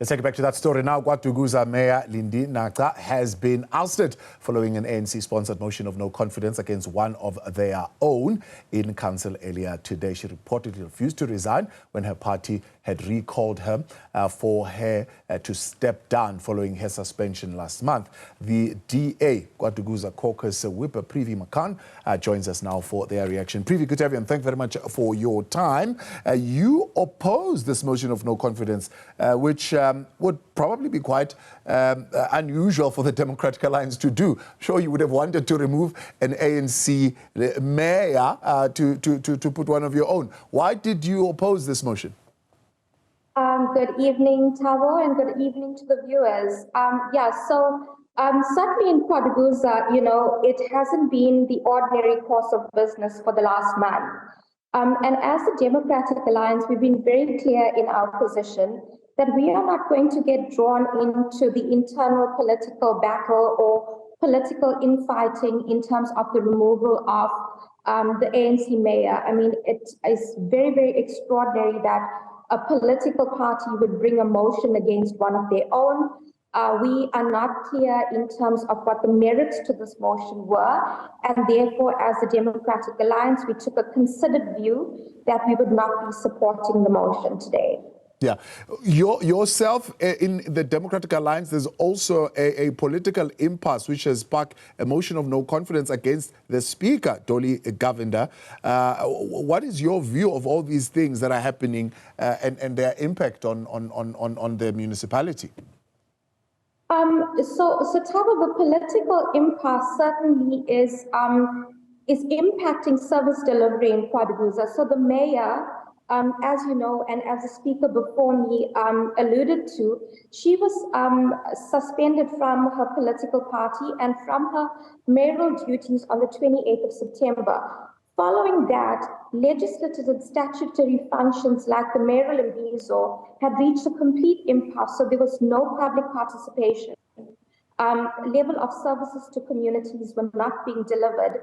Let's take it back to that story now. Kwadukuza Mayor Nhaca has been ousted following an ANC-sponsored motion of no confidence against one of their own in council earlier today. She reportedly refused to resign when her party had recalled her for her to step down following her suspension last month. The DA, Kwadukuza caucus whip, Privi Makhan, joins us now for their reaction. Privi, good to have you, and thank you very much for your time. You oppose this motion of no confidence, which would probably be quite unusual for the Democratic Alliance to do. Sure, you would have wanted to remove an ANC mayor to put one of your own. Why did you oppose this motion? Good evening, Tavo, and good evening to the viewers. Certainly in Kwadukuza, it hasn't been the ordinary course of business for the last month. And as the Democratic Alliance, we've been very clear in our position that we are not going to get drawn into the internal political battle or political infighting in terms of the removal of the ANC mayor. I mean, it is very, very extraordinary that a political party would bring a motion against one of their own. We are not clear in terms of what the merits to this motion were, and therefore, as the Democratic Alliance, we took a considered view that we would not be supporting the motion today. Yeah. Yourself in the Democratic Alliance, there's also a political impasse which has sparked a motion of no confidence against the Speaker, Dolly Govender. What is your view of all these things that are happening and their impact on the municipality? So Tava, the political impasse certainly is impacting service delivery in Kwadukuza. So the mayor, as you know, and as the speaker before me alluded to, she was suspended from her political party and from her mayoral duties on the 28th of September. Following that, legislative and statutory functions like the mayoral imbizo had reached a complete impasse, so there was no public participation. Level of services to communities were not being delivered.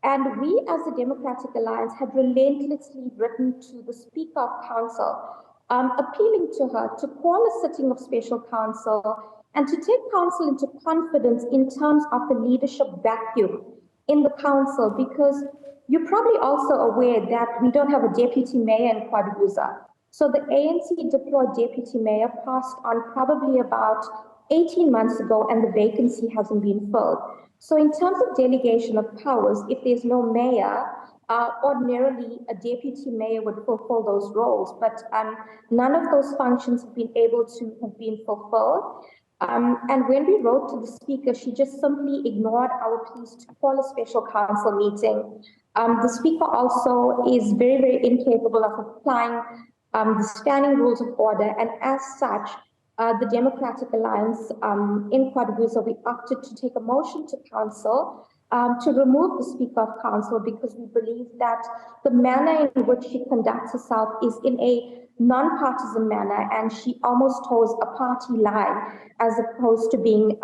And we, as the Democratic Alliance, had relentlessly written to the Speaker of Council, appealing to her to call a sitting of Special Council and to take Council into confidence in terms of the leadership vacuum in the Council, because you're probably also aware that we don't have a deputy mayor in Kwadukuza. So the ANC deployed deputy mayor passed on probably about 18 months ago, and the vacancy hasn't been filled. So in terms of delegation of powers, if there's no mayor, ordinarily a deputy mayor would fulfill those roles, but none of those functions have been able to have been fulfilled. And when we wrote to the Speaker, she just simply ignored our pleas to call a special council meeting. The Speaker also is very, very incapable of applying the standing rules of order, and as such, the Democratic Alliance in Kwadukuza, we opted to take a motion to council to remove the Speaker of Council, because we believe that the manner in which she conducts herself is in a non-partisan manner, and she almost toes a party line as opposed to being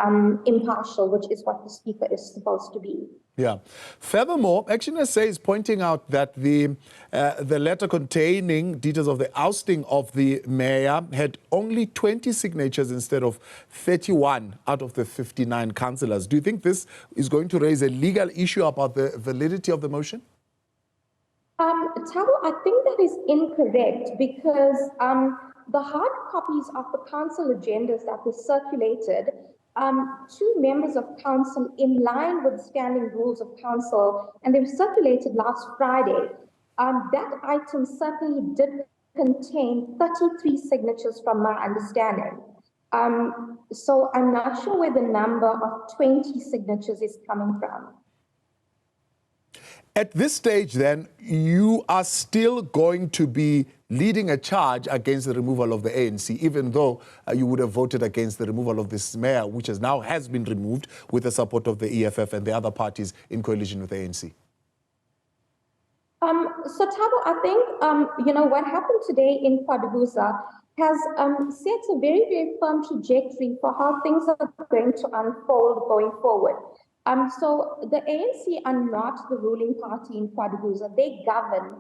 impartial, which is what the Speaker is supposed to be. Yeah. Furthermore, Action SA is pointing out that the letter containing details of the ousting of the mayor had only 20 signatures instead of 31 out of the 59 councillors. Do you think this is going to raise a legal issue about the validity of the motion? Tabo, I think that is incorrect, because the hard copies of the council agendas that were circulated to members of council in line with standing rules of council, and they were circulated last Friday. That item certainly did contain 33 signatures from my understanding. So I'm not sure where the number of 20 signatures is coming from. At this stage, then, you are still going to be leading a charge against the removal of the ANC, even though you would have voted against the removal of this mayor, which has been removed with the support of the EFF and the other parties in coalition with the ANC. So, Tabo, I think, what happened today in Kwadukuza has set a very, very firm trajectory for how things are going to unfold going forward. So the ANC are not the ruling party in Kwadukuza. They govern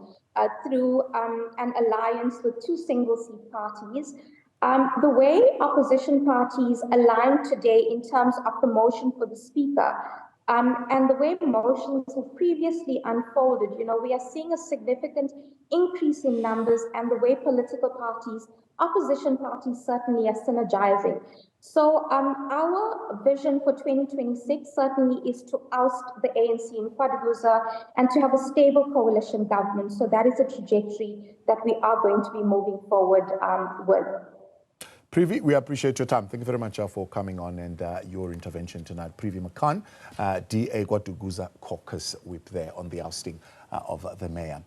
through an alliance with two single-seat parties. The way opposition parties align today in terms of the motion for the speaker, and the way motions have previously unfolded, we are seeing a significant increase in numbers, and the way political parties, opposition parties certainly are synergizing. So our vision for 2026 certainly is to oust the ANC in Kwadukuza and to have a stable coalition government. So that is a trajectory that we are going to be moving forward with. Privi, we appreciate your time. Thank you very much for coming on and your intervention tonight. Privi Makhan, DA Kwadukuza caucus whip there on the ousting of the mayor.